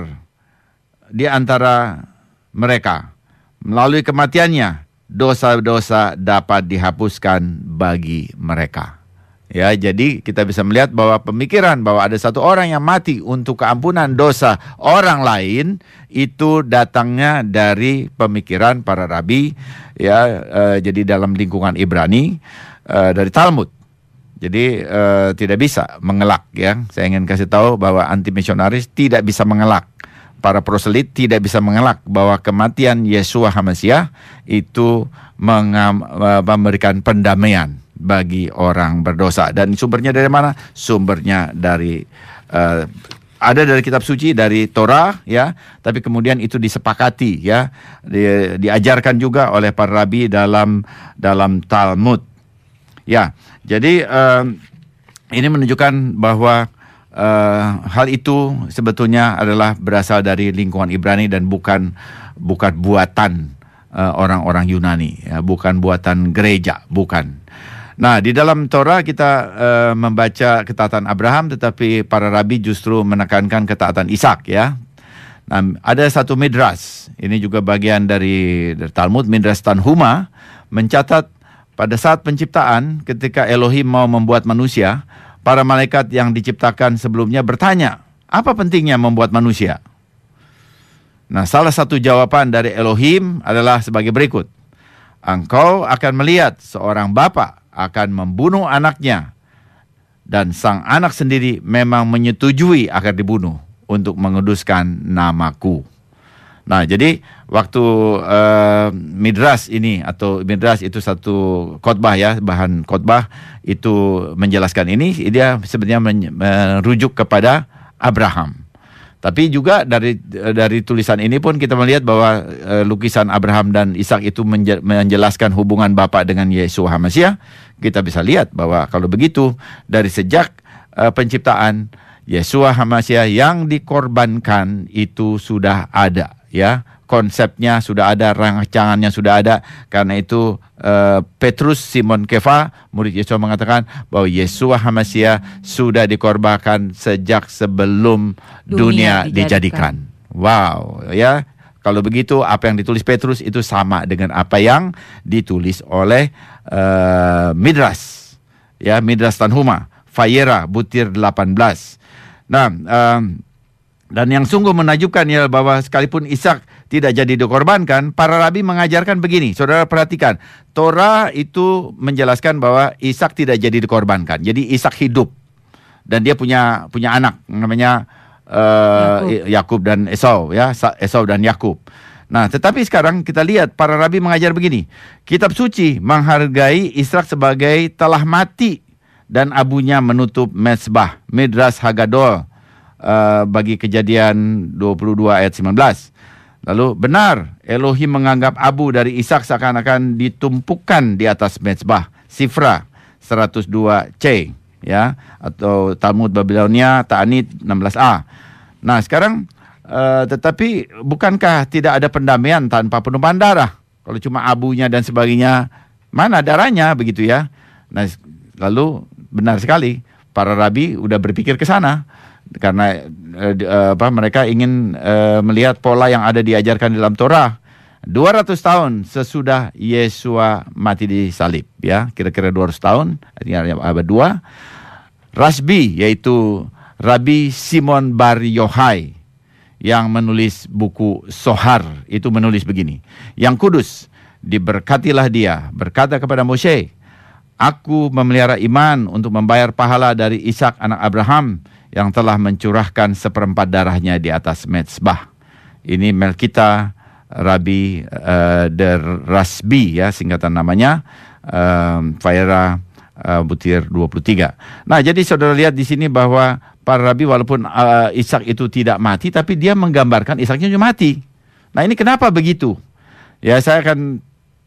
di antara mereka, melalui kematiannya dosa-dosa dapat dihapuskan bagi mereka. Ya, jadi kita bisa melihat bahwa pemikiran bahwa ada satu orang yang mati untuk keampunan dosa orang lain itu datangnya dari pemikiran para rabi, ya, jadi dalam lingkungan Ibrani, dari Talmud. Jadi tidak bisa mengelak, ya. Saya ingin kasih tahu bahwa anti misionaris tidak bisa mengelak. Para proselit tidak bisa mengelak bahwa kematian Yesua HaMasiah itu memberikan pendamaian bagi orang berdosa. Dan sumbernya dari mana? Sumbernya dari ada dari kitab suci, dari Torah, ya. Tapi kemudian itu disepakati, ya, diajarkan juga oleh para rabi dalam Talmud. Ya, jadi ini menunjukkan bahwa hal itu sebetulnya adalah berasal dari lingkungan Ibrani dan bukan buatan orang-orang Yunani, ya, bukan buatan gereja, bukan. Nah, di dalam Torah kita membaca ketaatan Abraham, tetapi para rabi justru menekankan ketaatan Ishak, ya. Nah, ada satu midras, ini juga bagian dari Talmud, midras Tanhuma, mencatat pada saat penciptaan, ketika Elohim mau membuat manusia, para malaikat yang diciptakan sebelumnya bertanya, apa pentingnya membuat manusia? Nah, salah satu jawaban dari Elohim adalah sebagai berikut. Engkau akan melihat seorang bapa akan membunuh anaknya, dan sang anak sendiri memang menyetujui akan dibunuh untuk menguduskan namaku. Nah, jadi waktu midras ini, atau midras itu satu khotbah, ya, bahan khotbah itu menjelaskan ini, dia sebenarnya merujuk kepada Abraham. Tapi juga dari tulisan ini pun kita melihat bahwa lukisan Abraham dan Ishak itu menjelaskan hubungan Bapa dengan Yesua HaMasiah. Kita bisa lihat bahwa kalau begitu dari sejak penciptaan, Yesua HaMasiah yang dikorbankan itu sudah ada, ya, konsepnya sudah ada, rancangannya sudah ada. Karena itu Petrus Simon Kefa, murid Yesus, mengatakan bahwa Yesua HaMasiah sudah dikorbankan sejak sebelum dunia dijadikan. Wow, ya. Kalau begitu apa yang ditulis Petrus itu sama dengan apa yang ditulis oleh Midras, ya, Midras Tanhuma, Fayera butir 18. Nah, dan yang sungguh menakjubkan ya bahwa sekalipun Ishak tidak jadi dikorbankan, para rabi mengajarkan begini. Saudara perhatikan, Torah itu menjelaskan bahwa Ishak tidak jadi dikorbankan. Jadi Ishak hidup dan dia punya anak namanya Yakub dan Esau, ya, Esau dan Yakub. Nah, tetapi sekarang kita lihat para rabi mengajar begini. Kitab suci menghargai Ishak sebagai telah mati dan abunya menutup mezbah. Midrash Hagadol bagi Kejadian 22 ayat 19. Lalu benar Elohim menganggap abu dari Ishak seakan-akan ditumpukan di atas mezbah. Sifra 102C, ya, atau Talmud Babilonia Ta'anit 16a. Nah sekarang tetapi bukankah tidak ada pendamaian tanpa penumpahan darah? Kalau cuma abunya dan sebagainya, mana darahnya, begitu ya? Nah lalu benar sekali para rabi udah berpikir ke sana karena mereka ingin melihat pola yang ada diajarkan dalam Torah 200 tahun sesudah Yesua mati di salib, ya, kira-kira 200 tahun, abad 2. Rasbi, yaitu Rabi Simon Bar Yohai yang menulis buku Sohar, itu menulis begini: Yang kudus, diberkatilah dia, berkata kepada Moshe, aku memelihara iman untuk membayar pahala dari Ishak anak Abraham yang telah mencurahkan 1/4 darahnya di atas mezbah. Ini Melkita Rabi der Rasbi, ya, singkatan namanya, Faira butir 23. Nah, jadi saudara lihat di sini bahwa para rabi walaupun Ishak itu tidak mati, tapi dia menggambarkan Ishaknya juga mati. Nah, ini kenapa begitu? Ya, saya akan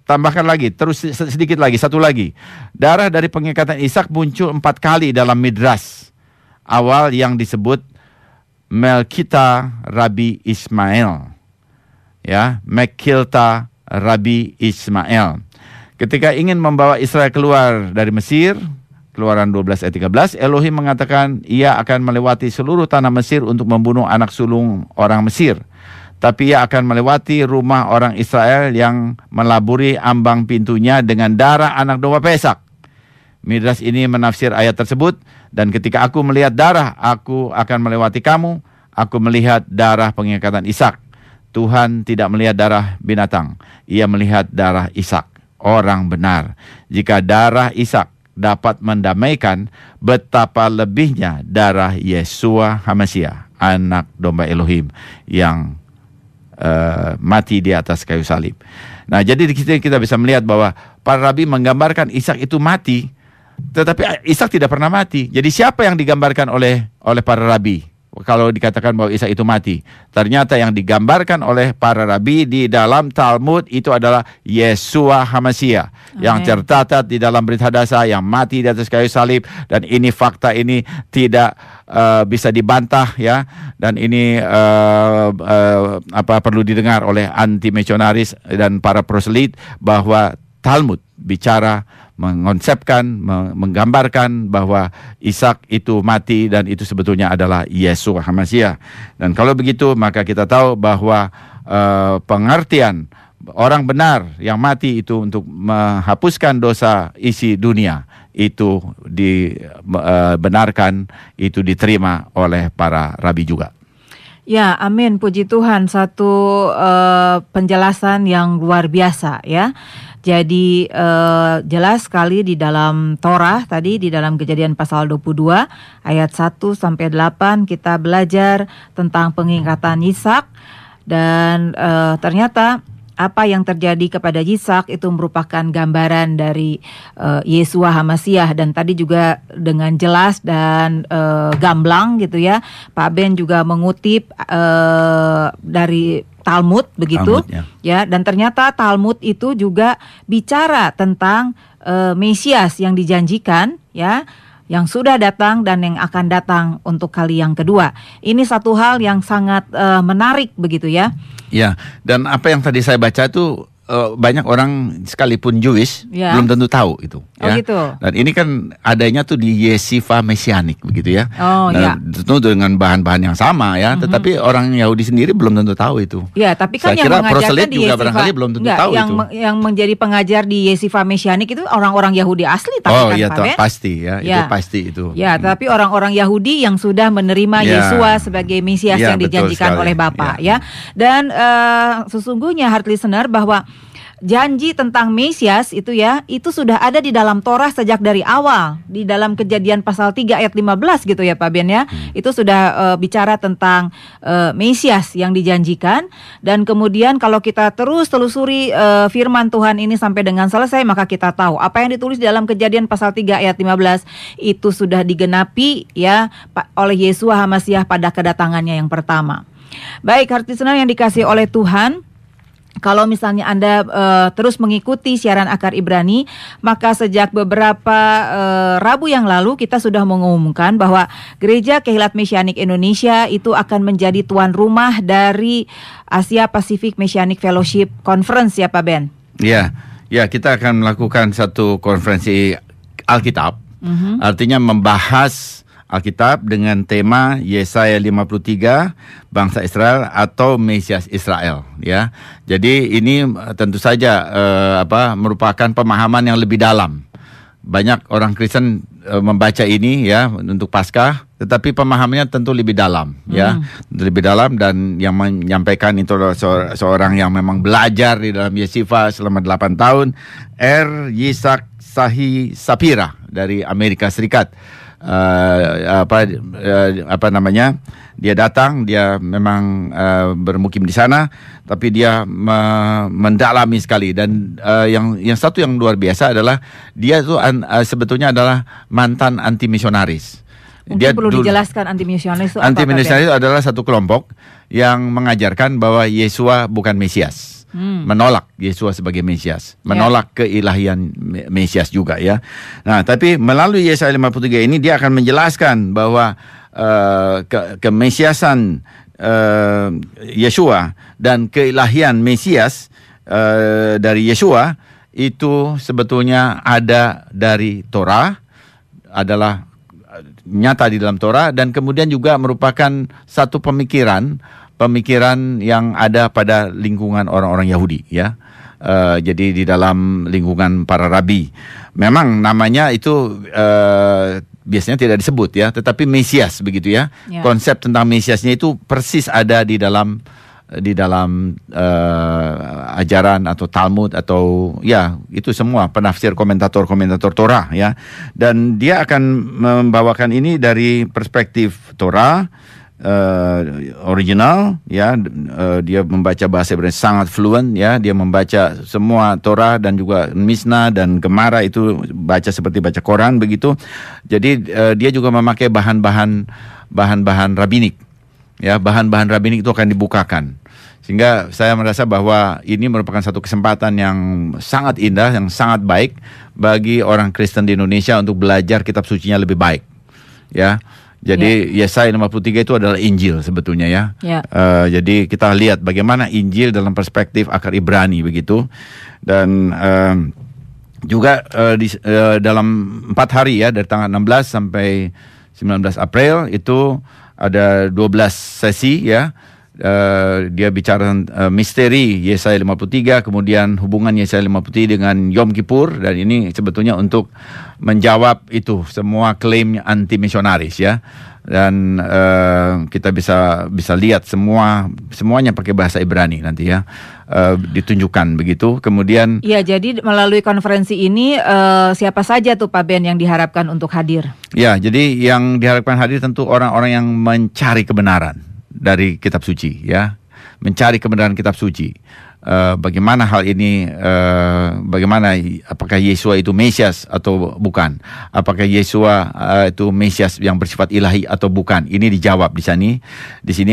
tambahkan lagi, terus sedikit lagi, satu lagi. Darah dari pengikatan Ishak muncul 4 kali dalam Midrash awal yang disebut Melkita Rabi Ismail. Ya, Mekilta Rabi Ismail. Ketika ingin membawa Israel keluar dari Mesir, Keluaran 12 ayat 13, Elohim mengatakan ia akan melewati seluruh tanah Mesir untuk membunuh anak sulung orang Mesir. Tapi ia akan melewati rumah orang Israel yang melaburi ambang pintunya dengan darah anak domba Pesak. Midrash ini menafsir ayat tersebut, dan ketika aku melihat darah, aku akan melewati kamu, aku melihat darah pengikatan Ishak. Tuhan tidak melihat darah binatang, ia melihat darah Ishak, orang benar. Jika darah Ishak dapat mendamaikan, betapa lebihnya darah Yesua HaMashiach, anak domba Elohim yang mati di atas kayu salib. Nah, jadi di sini kita bisa melihat bahwa para rabi menggambarkan Ishak itu mati, tetapi Ishak tidak pernah mati. Jadi siapa yang digambarkan oleh para rabi kalau dikatakan bahwa Ishak itu mati? Ternyata yang digambarkan oleh para rabi di dalam Talmud itu adalah Yesua HaMashiach yang tercatat di dalam Brit Hadasa, yang mati di atas kayu salib. Dan ini fakta ini tidak bisa dibantah, ya, dan ini perlu didengar oleh anti misionaris dan para proselit bahwa Talmud bicara, mengonsepkan, menggambarkan bahwa Ishak itu mati dan itu sebetulnya adalah Yesua HaMashiach. Dan kalau begitu maka kita tahu bahwa pengertian orang benar yang mati itu untuk menghapuskan dosa isi dunia itu dibenarkan, itu diterima oleh para rabi juga. Ya, amin, puji Tuhan. Satu penjelasan yang luar biasa, ya. Jadi jelas sekali di dalam Torah tadi, di dalam Kejadian pasal 22 ayat 1 sampai 8 kita belajar tentang pengingkatan Ishak, dan ternyata apa yang terjadi kepada Ishak itu merupakan gambaran dari Yesua HaMashiach. Dan tadi juga dengan jelas dan gamblang gitu ya, Pak Ben juga mengutip dari Talmud begitu, Talmud, ya. Dan ternyata Talmud itu juga bicara tentang Mesias yang dijanjikan, ya, yang sudah datang dan yang akan datang untuk kali yang kedua. Ini satu hal yang sangat menarik begitu ya. Ya, dan apa yang tadi saya baca itu banyak orang sekalipun Jewish belum tentu tahu itu. Oh, ya. Gitu. Dan ini kan adanya tuh di Yeshiva Mesianik begitu ya. Oh, dan tentu dengan bahan-bahan yang sama ya. Tetapi orang Yahudi sendiri belum tentu tahu itu. Ya, tapi kan saya yang kira mengajarkan di juga barangkali belum tentu tahu yang itu. Yang menjadi pengajar di Yeshiva Mesianik itu orang-orang Yahudi asli, tapi oh kan, iya, Pak Ben? Pasti ya, itu pasti itu. Ya, tapi orang-orang Yahudi yang sudah menerima Yesua sebagai Mesias yang dijanjikan oleh Bapa, ya. Dan sesungguhnya heart listener bahwa janji tentang Mesias itu ya, itu sudah ada di dalam Torah sejak dari awal. Di dalam Kejadian pasal 3 ayat 15 gitu ya Pak Ben ya. Itu sudah bicara tentang Mesias yang dijanjikan. Dan kemudian kalau kita terus telusuri firman Tuhan ini sampai dengan selesai, maka kita tahu apa yang ditulis di dalam Kejadian pasal 3 ayat 15 itu sudah digenapi ya oleh Yeshua HaMasiah pada kedatangannya yang pertama. Baik, hati listener yang dikasihi oleh Tuhan, kalau misalnya Anda terus mengikuti siaran Akar Ibrani, maka sejak beberapa Rabu yang lalu kita sudah mengumumkan bahwa Gereja Kehilat Mesianik Indonesia itu akan menjadi tuan rumah dari Asia Pacific Messianic Fellowship Conference ya Pak Ben? Ya, kita akan melakukan satu konferensi Alkitab, artinya membahas Alkitab dengan tema Yesaya 53, bangsa Israel atau Mesias Israel ya. Jadi ini tentu saja merupakan pemahaman yang lebih dalam. Banyak orang Kristen membaca ini ya untuk Paskah, tetapi pemahamannya tentu lebih dalam ya. Lebih dalam, dan yang menyampaikan itu adalah seorang yang memang belajar di dalam Yeshiva selama 8 tahun, Yitzhak Sahi Sapira dari Amerika Serikat. Dia datang, dia memang bermukim di sana, tapi dia mendalami sekali. Dan yang satu yang luar biasa adalah dia itu sebetulnya adalah mantan anti misionaris. Mungkin perlu dijelaskan anti misionaris itu apa? Anti misionaris itu adalah satu kelompok yang mengajarkan bahwa Yeshua bukan Mesias. Menolak Yeshua sebagai Mesias, menolak keilahian Mesias juga ya. Nah, tapi melalui Yesaya 53 ini dia akan menjelaskan bahwa kemesiasan Yeshua dan keilahian Mesias dari Yeshua itu sebetulnya ada dari Torah, adalah nyata di dalam Torah, dan kemudian juga merupakan satu pemikiran yang ada pada lingkungan orang-orang Yahudi ya. Jadi di dalam lingkungan para rabi. Memang namanya itu biasanya tidak disebut ya, tetapi Mesias begitu ya. Konsep tentang Mesiasnya itu persis ada di dalam ajaran atau Talmud atau ya itu semua penafsir komentator Torah ya. Dan dia akan membawakan ini dari perspektif Torah original ya. Dia membaca bahasa Ibrani sangat fluent ya. Dia membaca semua Torah dan juga Mishnah dan Gemara, itu baca seperti baca Quran begitu. Jadi dia juga memakai bahan-bahan rabinik ya. Bahan-bahan rabinik itu akan dibukakan, sehingga saya merasa bahwa ini merupakan satu kesempatan yang sangat indah, yang sangat baik bagi orang Kristen di Indonesia untuk belajar kitab sucinya lebih baik ya. Jadi Yesaya 53 itu adalah Injil sebetulnya ya. Jadi kita lihat bagaimana Injil dalam perspektif Akar Ibrani begitu. Dan juga dalam 4 hari ya, dari tanggal 16 sampai 19 April itu ada 12 sesi ya. Dia bicara misteri Yesaya 53, kemudian hubungan Yesaya 53 dengan Yom Kippur, dan ini sebetulnya untuk menjawab itu semua klaim anti misionaris ya. Dan kita bisa lihat semuanya pakai bahasa Ibrani nanti ya, ditunjukkan begitu. Kemudian jadi melalui konferensi ini siapa saja tuh Pak Ben yang diharapkan untuk hadir? Ya, jadi yang diharapkan hadir tentu orang-orang yang mencari kebenaran dari kitab suci ya, mencari kebenaran kitab suci. Bagaimana hal ini, bagaimana apakah Yeshua itu Mesias atau bukan? Apakah Yeshua itu Mesias yang bersifat ilahi atau bukan? Ini dijawab di sini.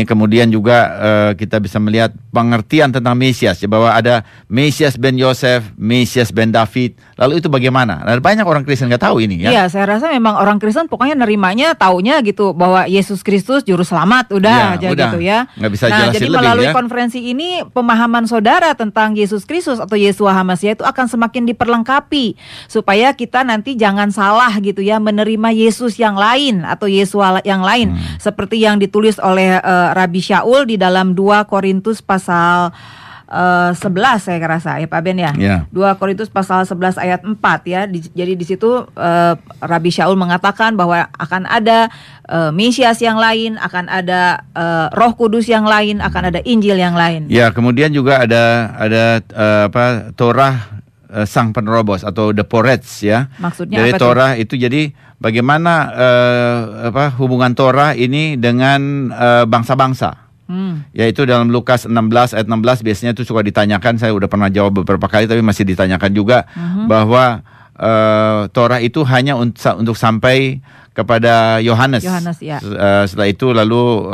Kemudian juga kita bisa melihat pengertian tentang Mesias ya, bahwa ada Mesias ben Yosef, Mesias ben David. Lalu itu bagaimana? Nah, banyak orang Kristen nggak tahu ini ya. Iya, saya rasa memang orang Kristen pokoknya nerimanya taunya gitu bahwa Yesus Kristus juru selamat udah gitu ya. Nggak bisa jelasin jadi lebih, melalui ya. konferensi ini pemahaman saudara tentang Yesus Kristus atau Yeshua HaMasiah itu akan semakin diperlengkapi supaya kita nanti jangan salah gitu ya menerima Yesus yang lain atau Yeshua yang lain seperti yang ditulis oleh Rabi Shaul di dalam 2 Korintus pasal 11 saya rasa ya Pak Ben ya. 2 Korintus pasal 11 ayat 4 ya. Jadi di situ Rabi Shaul mengatakan bahwa akan ada Mesias yang lain, akan ada Roh Kudus yang lain, akan ada Injil yang lain. Ya, kemudian juga ada Torah sang penerobos atau the Porets ya. Maksudnya dari apa Torah itu jadi bagaimana hubungan Torah ini dengan bangsa-bangsa. Yaitu dalam Lukas 16 ayat 16 biasanya itu suka ditanyakan, saya udah pernah jawab beberapa kali tapi masih ditanyakan juga bahwa Torah itu hanya untuk sampai kepada Yohanes. Ya. Setelah itu lalu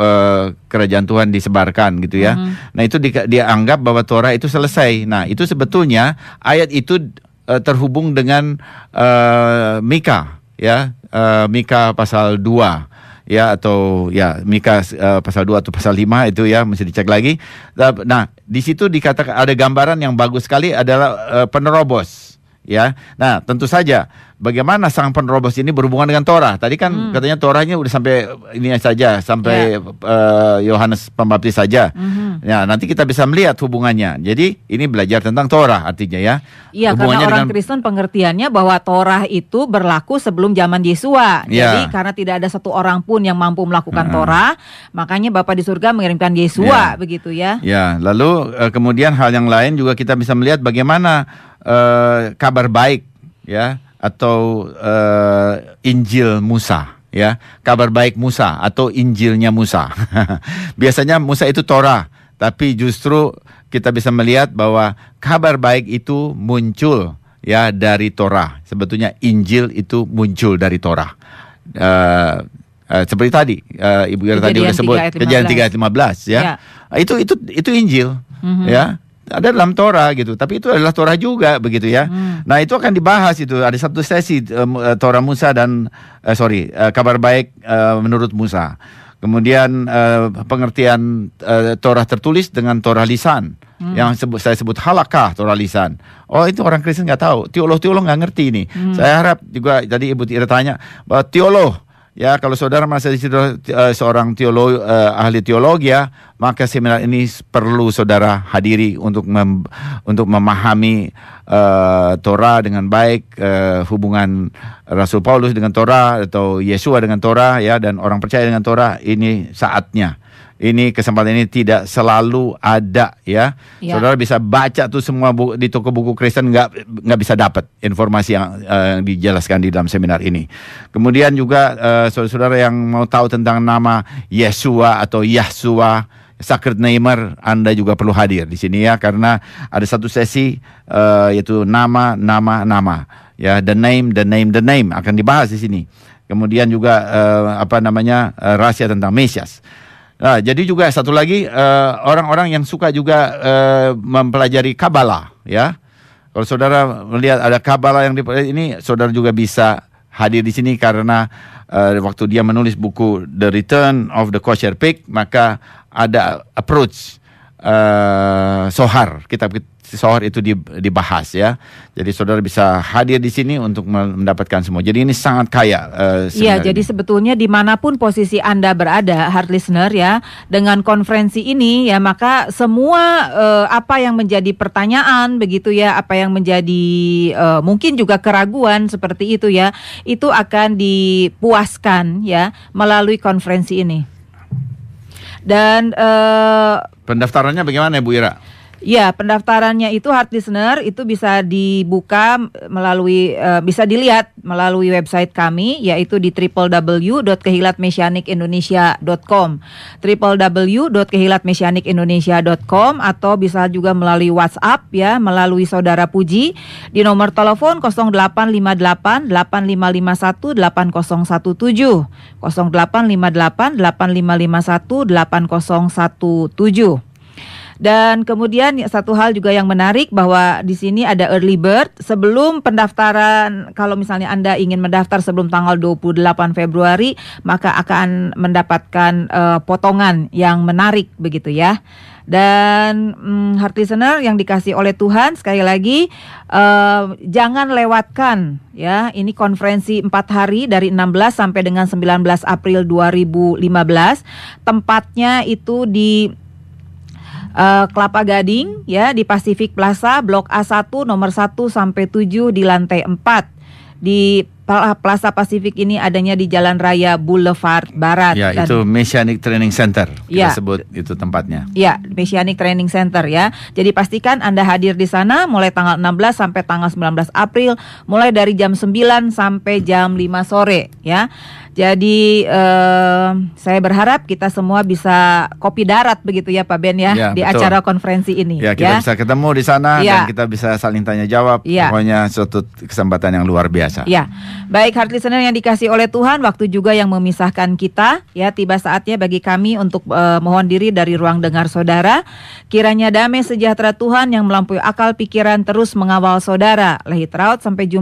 kerajaan Tuhan disebarkan gitu ya. Nah itu dianggap bahwa Torah itu selesai. Nah itu sebetulnya ayat itu terhubung dengan Mika ya, Mika pasal 2. Ya atau ya Mika pasal 2 atau pasal 5 itu ya mesti dicek lagi. Nah, di situ dikatakan ada gambaran yang bagus sekali adalah penerobos ya. Nah, tentu saja bagaimana sang penerobos ini berhubungan dengan Torah. Tadi kan katanya Torahnya udah sampai ini saja, sampai Yohanes Pembaptis saja. Ya, nanti kita bisa melihat hubungannya. Jadi ini belajar tentang Torah artinya ya. Iya, karena orang Kristen pengertiannya bahwa Torah itu berlaku sebelum zaman Yesua. Jadi karena tidak ada satu orang pun yang mampu melakukan Torah, makanya Bapa di surga mengirimkan Yesua begitu ya. Ya, lalu kemudian hal yang lain juga kita bisa melihat bagaimana kabar baik ya atau Injil Musa ya, kabar baik Musa atau Injilnya Musa. Biasanya Musa itu Torah, tapi justru kita bisa melihat bahwa kabar baik itu muncul ya dari Torah. Sebetulnya Injil itu muncul dari Torah. Seperti tadi Ibu Ira tadi sudah sebut Kejadian 3 ayat 15 ya. Itu Injil ya. Ada dalam Torah gitu, tapi itu adalah Torah juga begitu ya. Nah itu akan dibahas itu, ada satu sesi Torah Musa dan kabar baik menurut Musa. Kemudian pengertian Torah tertulis dengan Torah lisan, yang saya sebut halakah Torah lisan. Oh itu orang Kristen nggak tahu, teolog nggak ngerti ini. Saya harap juga tadi Ibu Ira tanya bahwa teolog. Ya, kalau saudara masih seorang teolog, ahli teologi ya, maka seminar ini perlu saudara hadiri untuk memahami Torah dengan baik, hubungan Rasul Paulus dengan Torah atau Yesua dengan Torah ya, dan orang percaya dengan Torah. Ini saatnya. Ini kesempatan ini tidak selalu ada ya. Saudara bisa baca tuh semua di toko buku Kristen, nggak bisa dapat informasi yang dijelaskan di dalam seminar ini. Kemudian juga saudara-saudara yang mau tahu tentang nama Yesua atau Yahshua, Sacred Namer, Anda juga perlu hadir di sini ya, karena ada satu sesi yaitu nama ya, the name akan dibahas di sini. Kemudian juga rahasia tentang Mesias. Nah, jadi juga satu lagi orang-orang yang suka juga mempelajari Kabbalah ya. Kalau saudara melihat ada Kabbalah yang ini, saudara juga bisa hadir di sini karena waktu dia menulis buku The Return of the Kosher Pig, maka ada approach Sohar, kitab Sohar itu dibahas ya. Jadi saudara bisa hadir di sini untuk mendapatkan semua. Jadi ini sangat kaya. Iya, jadi sebetulnya dimanapun posisi Anda berada, heart listener ya, dengan konferensi ini ya, maka semua apa yang menjadi pertanyaan begitu ya, apa yang menjadi mungkin juga keraguan seperti itu ya, itu akan dipuaskan ya melalui konferensi ini. Dan pendaftarannya bagaimana Bu Ira? Ya, pendaftarannya itu heart listener itu bisa dibuka melalui bisa dilihat melalui website kami, yaitu di www.kehilatmesianikindonesia.com, www.kehilatmesianikindonesia.com, atau bisa juga melalui WhatsApp ya, melalui saudara Puji di nomor telepon 0858 8551 8017, 0858 8551 8017. Dan kemudian satu hal juga yang menarik bahwa di sini ada early bird sebelum pendaftaran. Kalau misalnya Anda ingin mendaftar sebelum tanggal 28 Februari, maka akan mendapatkan potongan yang menarik begitu ya. Dan heart listener yang dikasih oleh Tuhan, sekali lagi jangan lewatkan ya, ini konferensi 4 hari dari 16 sampai dengan 19 April 2015. Tempatnya itu di Kelapa Gading ya, di Pacific Plaza Blok A1 nomor 1 sampai 7 di lantai 4. Di Plaza Pacific ini adanya di Jalan Raya Boulevard Barat. Ya, dan itu Messianic Training Center. Ya. Kita sebut itu tempatnya. Ya, Messianic Training Center ya. Jadi pastikan Anda hadir di sana mulai tanggal 16 sampai tanggal 19 April, mulai dari jam 9 sampai jam 5 sore ya. Jadi saya berharap kita semua bisa kopi darat begitu ya Pak Ben ya, Ya, di betul. acara konferensi ini. Ya, kita bisa ketemu di sana Ya. dan kita bisa saling tanya jawab. Ya. Pokoknya suatu kesempatan yang luar biasa. Ya, baik heart listener yang dikasih oleh Tuhan, waktu juga yang memisahkan kita. Ya, tiba saatnya bagi kami untuk mohon diri dari ruang dengar saudara. Kiranya damai sejahtera Tuhan yang melampaui akal pikiran terus mengawal saudara. Lahir Raut, sampai jumpa.